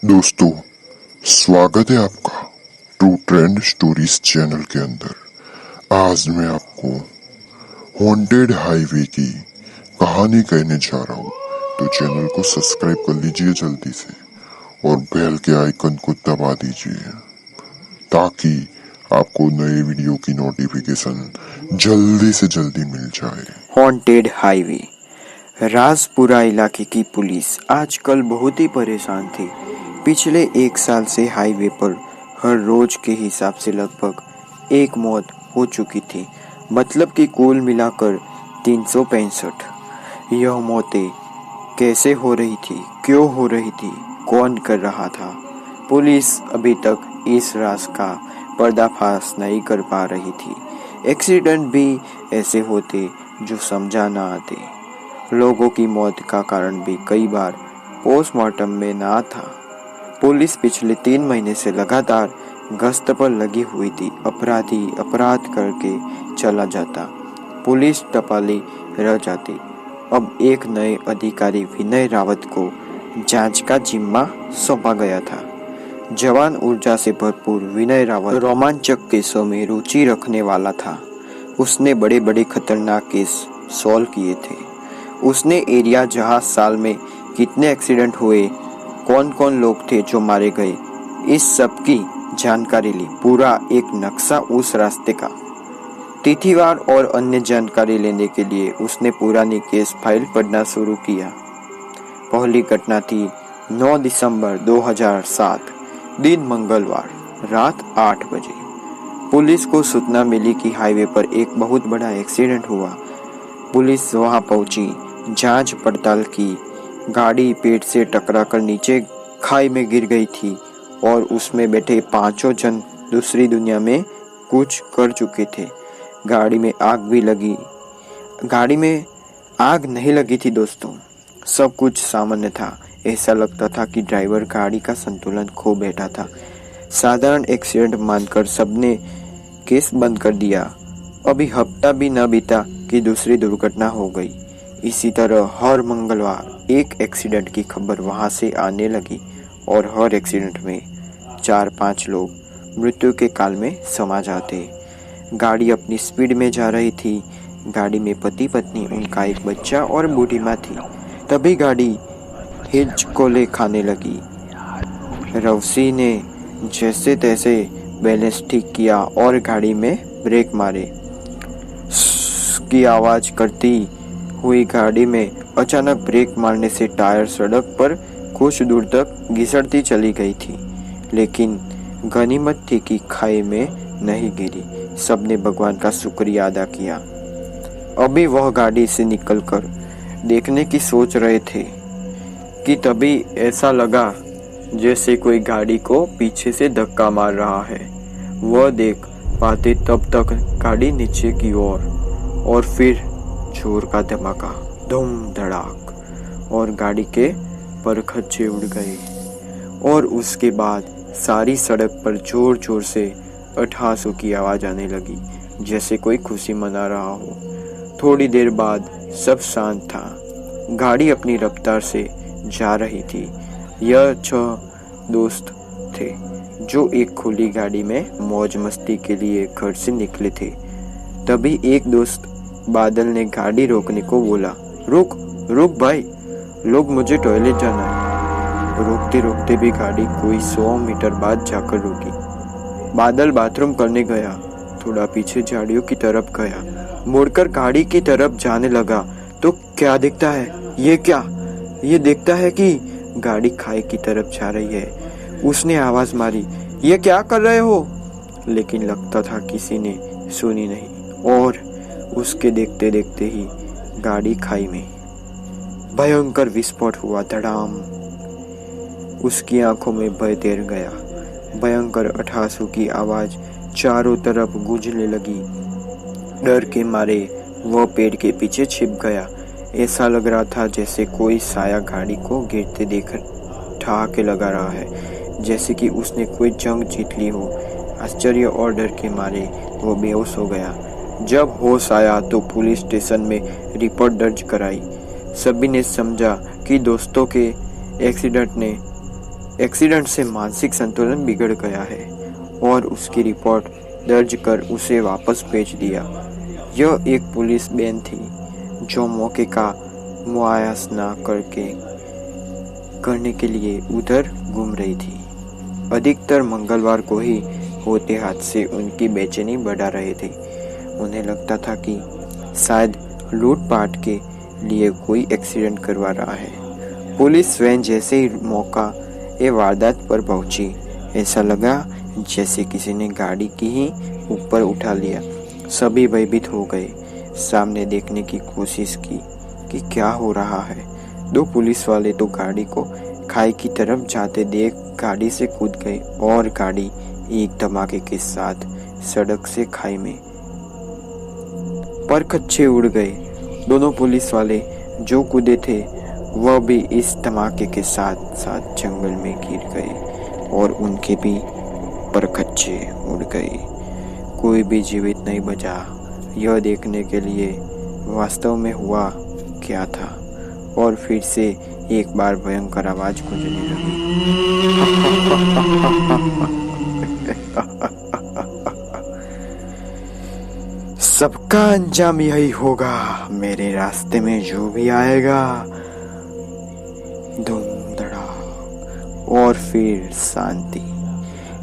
दोस्तों, स्वागत है आपका ट्रू ट्रेंड स्टोरीज चैनल के अंदर। आज मैं आपको हॉन्टेड हाईवे की कहानी कहने जा रहा हूँ, तो चैनल को सब्सक्राइब कर लीजिए जल्दी से और बेल के आइकन को दबा दीजिए ताकि आपको नए वीडियो की नोटिफिकेशन जल्दी से जल्दी मिल जाए। Haunted highway. राजपुरा इलाके की पुलिस आजकल बहुत ही परेशान थी। पिछले एक साल से हाईवे पर हर रोज के हिसाब से लगभग एक मौत हो चुकी थी, मतलब कि कुल मिलाकर 365। यह मौतें कैसे हो रही थी, क्यों हो रही थी, कौन कर रहा था? पुलिस अभी तक इस राज का पर्दाफाश नहीं कर पा रही थी। एक्सीडेंट भी ऐसे होते जो समझा ना आते। लोगों की मौत का कारण भी कई बार पोस्टमार्टम में ना था। पुलिस पिछले 3 महीने से लगातार गश्त पर लगी हुई थी। अपराधी अपराध करके चला जाता, पुलिस टपाली रह जाती। अब एक नए अधिकारी विनय रावत को जांच का जिम्मा सौंपा गया था। जवान ऊर्जा से भरपूर विनय रावत रोमांचक केसों में रुचि रखने वाला था। उसने बड़े बड़े खतरनाक केस सॉल्व किए थे। उसने एरिया जहां साल में कितने एक्सीडेंट हुए, कौन कौन लोग थे जो मारे गए, इस सब की जानकारी ली। पूरा एक नक्शा उस रास्ते का। तिथिवार और अन्य जानकारी लेने के लिए उसने पुरानी केस फाइल पढ़ना शुरू किया। पहली घटना थी 9 दिसंबर 2007, दिन मंगलवार, रात 8 बजे। पुलिस को सूचना मिली कि हाईवे पर एक बहुत बड़ा एक्सीडेंट हुआ। पुलिस वहां पहुंची, जांच पड़ताल की। गाड़ी पेड़ से टकराकर नीचे खाई में गिर गई थी और उसमें बैठे 5 जन दूसरी दुनिया में कुछ कर चुके थे। गाड़ी में आग भी लगी। गाड़ी में आग नहीं लगी थी दोस्तों, सब कुछ सामान्य था। ऐसा लगता था कि ड्राइवर गाड़ी का संतुलन खो बैठा था। साधारण एक्सीडेंट मानकर सबने केस बंद कर दिया। अभी हफ्ता भी न बीता कि दूसरी दुर्घटना हो गई। इसी तरह हर मंगलवार एक एक्सीडेंट की खबर वहां से आने लगी और हर एक्सीडेंट में 4-5 लोग मृत्यु के काल में समा जाते। गाड़ी अपनी स्पीड में जा रही थी। गाड़ी में पति पत्नी, उनका एक बच्चा और बूढ़ी माँ थी। तभी गाड़ी हिचकोले खाने लगी। रवसी ने जैसे तैसे बैलेंस ठीक किया और गाड़ी में ब्रेक मारे। की आवाज करती हुई गाड़ी में अचानक ब्रेक मारने से टायर सड़क पर कुछ दूर तक घिसड़ती चली गई थी, लेकिन गनीमत थी कि खाई में नहीं गिरी। सबने भगवान का शुक्रिया अदा किया। अभी वह गाड़ी से निकलकर देखने की सोच रहे थे कि तभी ऐसा लगा जैसे कोई गाड़ी को पीछे से धक्का मार रहा है। वह देख पाते तब तक गाड़ी नीचे की ओर और फिर जोर का धमाका, धूम धड़ाक, और गाड़ी के परखच्चे उड़ गए। और उसके बाद सारी सड़क पर जोर जोर से अट्ठासों की आवाज आने लगी, जैसे कोई खुशी मना रहा हो। थोड़ी देर बाद सब शांत था। गाड़ी अपनी रफ्तार से जा रही थी। यह 6 दोस्त थे जो एक खुली गाड़ी में मौज मस्ती के लिए घर से निकले थे। तभी एक दोस्त बादल ने गाड़ी रोकने को बोला। रुक रुक भाई, लोग, मुझे टॉयलेट जाना है। रोकते रोकते भी गाड़ी कोई 100 मीटर बाद जाकर रुकी। बादल बाथरूम करने गया। थोड़ा पीछे झाड़ियों की तरफ गया। मुड़कर गाड़ी की तरफ जाने लगा तो क्या दिखता है? ये क्या? ये देखता है कि गाड़ी खाई की तरफ जा रही है। उसने आवाज मारी, ये क्या कर रहे हो? लेकिन लगता था किसी ने सुनी नहीं और उसके देखते देखते ही गाड़ी खाई में। भयंकर विस्फोट हुआ, धड़ाम। उसकी आंखों में भय तैर गया। भयंकर अट्ठासों की आवाज चारों तरफ गूंजने लगी। डर के मारे वह पेड़ के पीछे छिप गया। ऐसा लग रहा था जैसे कोई साया गाड़ी को गिरते देख ठहाके लगा रहा है, जैसे कि उसने कोई जंग जीत ली हो। आश्चर्य और डर के मारे वो बेहोश हो गया। जब होश आया तो पुलिस स्टेशन में रिपोर्ट दर्ज कराई। सभी ने समझा कि दोस्तों के एक्सीडेंट ने एक्सीडेंट से मानसिक संतुलन बिगड़ गया है और उसकी रिपोर्ट दर्ज कर उसे वापस भेज दिया। यह एक पुलिस बहन थी जो मौके का मुआयना करने के लिए उधर घूम रही थी। अधिकतर मंगलवार को ही होते हादसे उनकी बेचैनी बढ़ा रहे थे। उन्हें लगता था कि शायद लूटपाट के लिए कोई एक्सीडेंट करवा रहा है। पुलिस वैन जैसे ही मौका ए वारदात पर पहुंची, ऐसा लगा जैसे किसी ने गाड़ी की ही ऊपर उठा लिया। सभी भयभीत हो गए, सामने देखने की कोशिश की कि क्या हो रहा है। दो पुलिस वाले तो गाड़ी को खाई की तरफ जाते देख गाड़ी से कूद गए और गाड़ी एक धमाके के साथ सड़क से खाई में परखच्चे उड़ गए। दोनों पुलिस वाले जो कूदे थे वह भी इस धमाके के साथ साथ जंगल में गिर गए और उनके भी परखच्चे उड़ गए। कोई भी जीवित नहीं बचा। यह देखने के लिए वास्तव में हुआ क्या था। और फिर से एक बार भयंकर आवाज गूंजने लगी। सबका अंजाम यही होगा, मेरे रास्ते में जो भी आएगा। धूम धड़ाक और फिर शांति।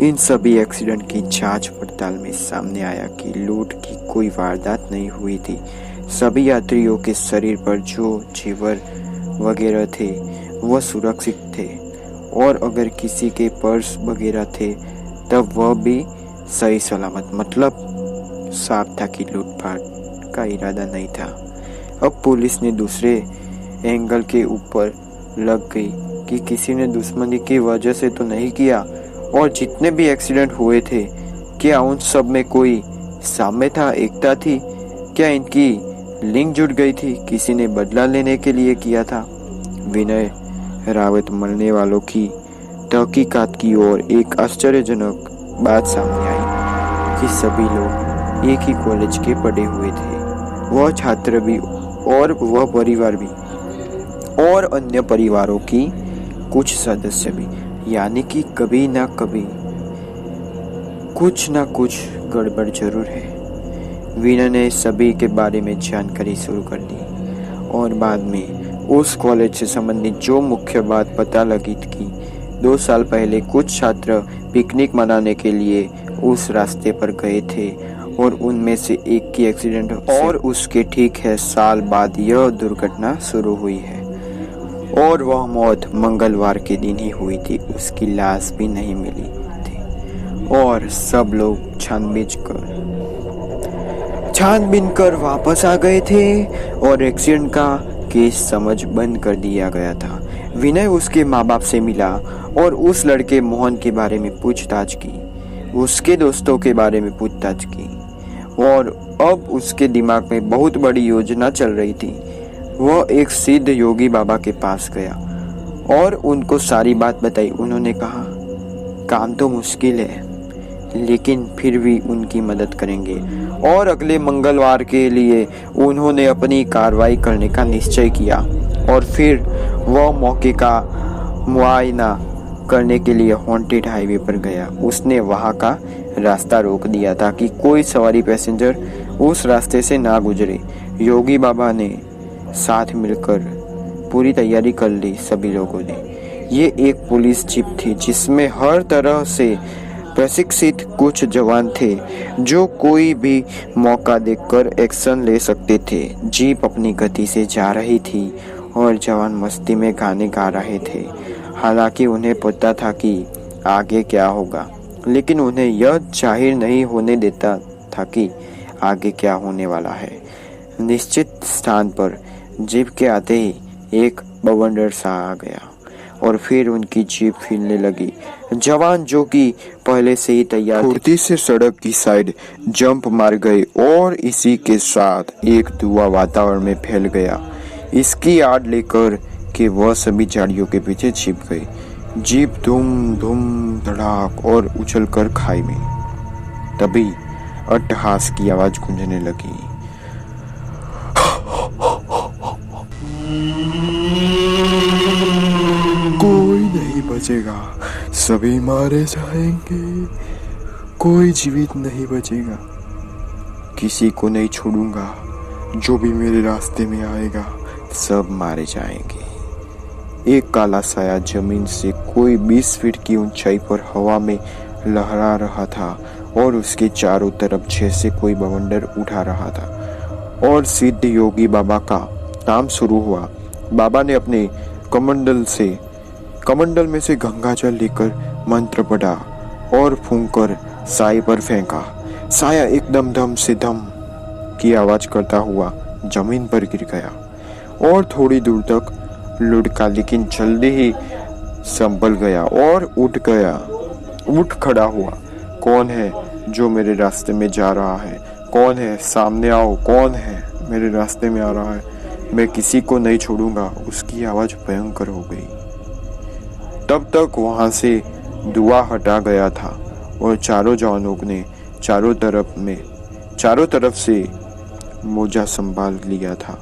इन सभी एक्सीडेंट की जांच पड़ताल में सामने आया कि लूट की कोई वारदात नहीं हुई थी। सभी यात्रियों के शरीर पर जो जेवर वगैरह थे वह सुरक्षित थे और अगर किसी के पर्स वगैरह थे तब वह भी सही सलामत, मतलब साफ था कि लूटपाट का इरादा नहीं था। अब पुलिस ने दूसरे एंगल के ऊपर लग गई कि किसी ने दुश्मनी की वजह से तो नहीं किया और जितने भी एक्सीडेंट हुए थे क्या उन सब में कोई साम्य था, एकता थी? क्या इनकी लिंक जुड़ गई थी? किसी ने बदला लेने के लिए किया था? विनय रावत मरने वालों की तहकीकात की और एक आश्चर्यजनक बात सामने आई कि सभी लोग एक ही कॉलेज के पढ़े हुए थे। वह छात्र भी और वह परिवार भी और अन्य परिवारों की कुछ सदस्य भी, यानी कि कभी ना कभी कुछ ना कुछ गड़बड़ जरूर है। वीना ने सभी के बारे में जानकारी शुरू कर दी और बाद में उस कॉलेज से संबंधित जो मुख्य बात पता लगी कि 2 साल पहले कुछ छात्र पिकनिक मनाने के लिए उस रास्ते पर गए थे और उनमें से एक की एक्सीडेंट और उसके ठीक है साल बाद यह दुर्घटना शुरू हुई है और वह मौत मंगलवार के दिन ही हुई थी। उसकी लाश भी नहीं मिली थी और सब लोग छानबीन कर वापस आ गए थे और एक्सीडेंट का केस समझ बंद कर दिया गया था। विनय उसके माँ बाप से मिला और उस लड़के मोहन के बारे में पूछताछ की, उसके दोस्तों के बारे में पूछताछ की और अब उसके दिमाग में बहुत बड़ी योजना चल रही थी। वह एक सिद्ध योगी बाबा के पास गया और उनको सारी बात बताई। उन्होंने कहा, काम तो मुश्किल है लेकिन फिर भी उनकी मदद करेंगे और अगले मंगलवार के लिए उन्होंने अपनी कार्रवाई करने का निश्चय किया और फिर वह मौके का मुआयना करने के लिए हॉन्टेड हाईवे पर गया। उसने वहां का रास्ता रोक दिया ताकि कोई सवारी पैसेंजर उस रास्ते से ना गुजरे। योगी बाबा ने साथ मिलकर पूरी तैयारी कर ली। सभी लोगों ने ये एक पुलिस जीप थी जिसमें हर तरह से प्रशिक्षित कुछ जवान थे जो कोई भी मौका देखकर एक्शन ले सकते थे। जीप अपनी गति से जा रही थी और जवान मस्ती में गाने गा रहे थे। हालांकि उन्हें पता था कि आगे क्या होगा, लेकिन उन्हें यह जाहिर नहीं होने देता था कि आगे क्या होने वाला है। निश्चित स्थान पर जीप के आते ही एक बवंडर सा आ गया और फिर उनकी जीप हिलने लगी। जवान जो कि पहले से ही तैयार फुर्ती से सड़क की साइड जंप मार गए और इसी के साथ एक धुआं वातावरण में फैल गया। इसकी आड़ लेकर कि वह सभी झाड़ियों के पीछे छिप गई। जीप धूम धूम धड़ाक और उछलकर खाई में। तभी अट्टहास की आवाज गूंजने लगी। कोई नहीं बचेगा, सभी मारे जाएंगे, कोई जीवित नहीं बचेगा। किसी को नहीं छोड़ूंगा, जो भी मेरे रास्ते में आएगा सब मारे जाएंगे। एक काला साया जमीन से कोई 20 फीट की ऊंचाई पर हवा में लहरा रहा था और उसके चारों तरफ जैसे कोई बवंडर उठा रहा था। और सिद्ध योगी बाबा का काम शुरू हुआ। बाबा ने अपने कमंडल में से गंगाजल लेकर मंत्र पढ़ा और फूंककर साए पर फेंका। साया एकदम धम से धम की आवाज करता हुआ जमीन पर गिर गया और थोड़ी दूर तक लुढ़का, लेकिन जल्दी ही संभल गया और उठ खड़ा हुआ। कौन है जो मेरे रास्ते में जा रहा है? कौन है? सामने आओ। कौन है मेरे रास्ते में आ रहा है? मैं किसी को नहीं छोड़ूंगा। उसकी आवाज भयंकर हो गई। तब तक वहां से धुआं हटा गया था और चारों जवानों ने चारों तरफ से मोजा संभाल लिया था।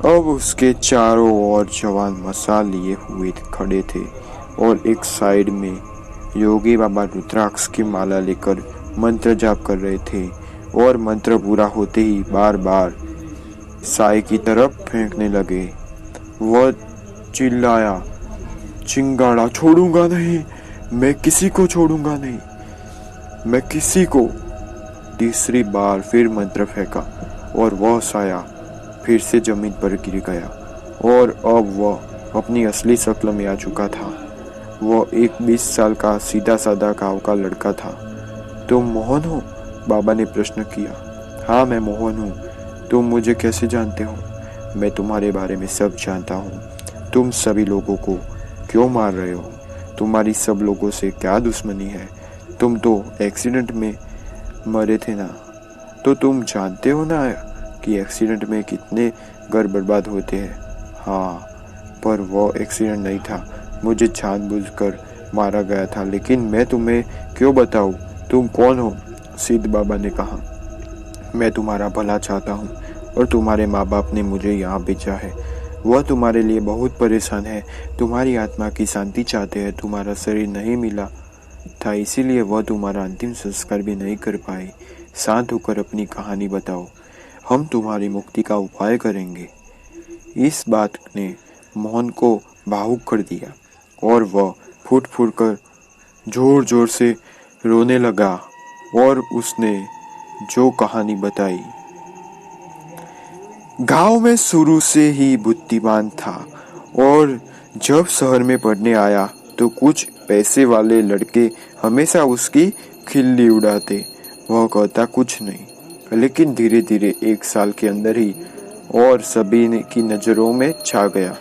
अब उसके चारों ओर जवान मसाल लिए हुए खड़े थे और एक साइड में योगी बाबा रुद्राक्ष की माला लेकर मंत्र जाप कर रहे थे और मंत्र पूरा होते ही बार बार साए की तरफ फेंकने लगे। वह चिल्लाया, चिंगाड़ा, छोड़ूंगा नहीं, मैं किसी को छोड़ूंगा नहीं, मैं किसी को। तीसरी बार फिर मंत्र फेंका और वह साया फिर से जमीन पर गिर गया और अब वह अपनी असली शक्ल में आ चुका था। वह एक 20 साल का सीधा साधा गांव का लड़का था। तुम मोहन हो? बाबा ने प्रश्न किया। हाँ, मैं मोहन हूँ। तुम मुझे कैसे जानते हो? मैं तुम्हारे बारे में सब जानता हूँ। तुम सभी लोगों को क्यों मार रहे हो? तुम्हारी सब लोगों से क्या दुश्मनी है? तुम तो एक्सीडेंट में मरे थे ना, तो तुम जानते हो ना कि एक्सीडेंट में कितने घर बर्बाद होते हैं। हाँ, पर वो एक्सीडेंट नहीं था, मुझे जानबूझकर मारा गया था। लेकिन मैं तुम्हें क्यों बताऊं? तुम कौन हो? सिद्ध बाबा ने कहा, मैं तुम्हारा भला चाहता हूँ और तुम्हारे माँ बाप ने मुझे यहाँ भेजा है। वह तुम्हारे लिए बहुत परेशान है, तुम्हारी आत्मा की शांति चाहते हैं। तुम्हारा शरीर नहीं मिला था, इसीलिए वह तुम्हारा अंतिम संस्कार भी नहीं कर पाए। शांत होकर अपनी कहानी बताओ, हम तुम्हारी मुक्ति का उपाय करेंगे। इस बात ने मोहन को भावुक कर दिया और वह फूट फूट कर जोर जोर से रोने लगा और उसने जो कहानी बताई। गांव में शुरू से ही बुद्धिमान था और जब शहर में पढ़ने आया तो कुछ पैसे वाले लड़के हमेशा उसकी खिल्ली उड़ाते। वह कहता कुछ नहीं, लेकिन धीरे धीरे 1 साल के अंदर ही और सभी की नजरों में छा गया।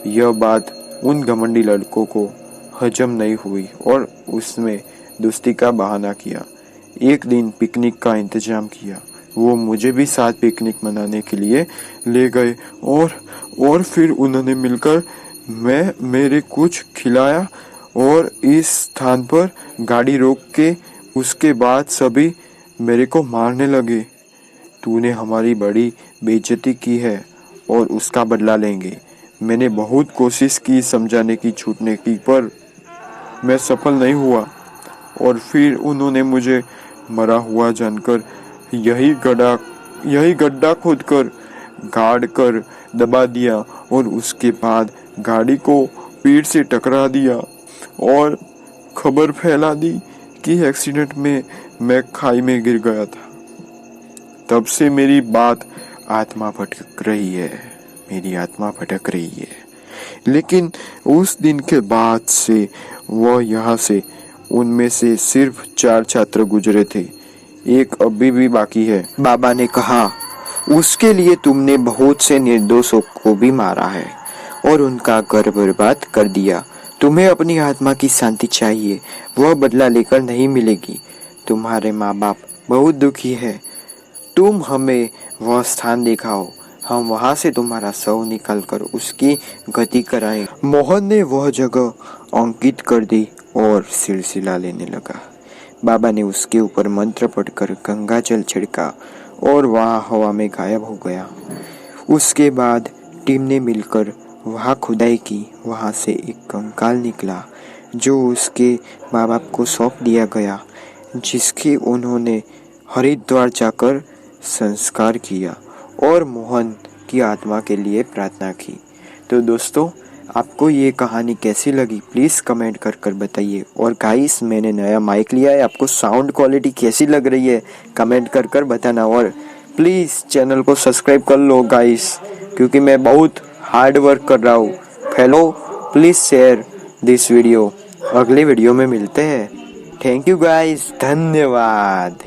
यह बात उन घमंडी लड़कों को हजम नहीं हुई और उसमें दोस्ती का बहाना किया। एक दिन पिकनिक का इंतजाम किया। वो मुझे भी साथ पिकनिक मनाने के लिए ले गए और फिर उन्होंने मिलकर मेरे कुछ खिलाया और इस स्थान पर गाड़ी रोक के उसके बाद सभी मेरे को मारने लगे। तूने हमारी बड़ी बेइज्जती की है और उसका बदला लेंगे। मैंने बहुत कोशिश की समझाने की, छूटने की, पर मैं सफल नहीं हुआ और फिर उन्होंने मुझे मरा हुआ जानकर यही गड्ढा खोदकर गाड़ कर दबा दिया और उसके बाद गाड़ी को पेड़ से टकरा दिया और खबर फैला दी कि एक्सीडेंट में मैं खाई में गिर गया था। तब से मेरी आत्मा भटक रही है। लेकिन उस दिन के बाद से वह यहाँ से उनमें से सिर्फ 4 छात्र गुजरे थे। एक अभी भी बाकी है। बाबा ने कहा, उसके लिए तुमने बहुत से निर्दोषों को भी मारा है और उनका घर बर्बाद कर दिया। तुम्हें अपनी आत्मा की शांति चाहिए, वह बदला लेकर नहीं मिलेगी। तुम्हारे माँ बाप बहुत दुखी है। तुम हमें वह स्थान दिखाओ, हम वहां से तुम्हारा शव निकाल कर उसकी गति कराएं। मोहन ने वह जगह अंकित कर दी और सिलसिला लेने लगा। बाबा ने उसके ऊपर मंत्र पढ़कर गंगा जल छिड़का और वहाँ हवा में गायब हो गया। उसके बाद टीम ने मिलकर वहाँ खुदाई की। वहाँ से एक कंकाल निकला जो उसके माँ बाप को सौंप दिया गया, जिसकी उन्होंने हरिद्वार जाकर संस्कार किया और मोहन की आत्मा के लिए प्रार्थना की। तो दोस्तों, आपको ये कहानी कैसी लगी प्लीज़ कमेंट कर कर बताइए। और गाइस, मैंने नया माइक लिया है, आपको साउंड क्वालिटी कैसी लग रही है कमेंट कर कर बताना। और प्लीज़ चैनल को सब्सक्राइब कर लो गाइस, क्योंकि मैं बहुत हार्ड वर्क कर रहा हूँ। Hello, please share this video. अगले वीडियो में मिलते हैं। थैंक यू गाइस, धन्यवाद।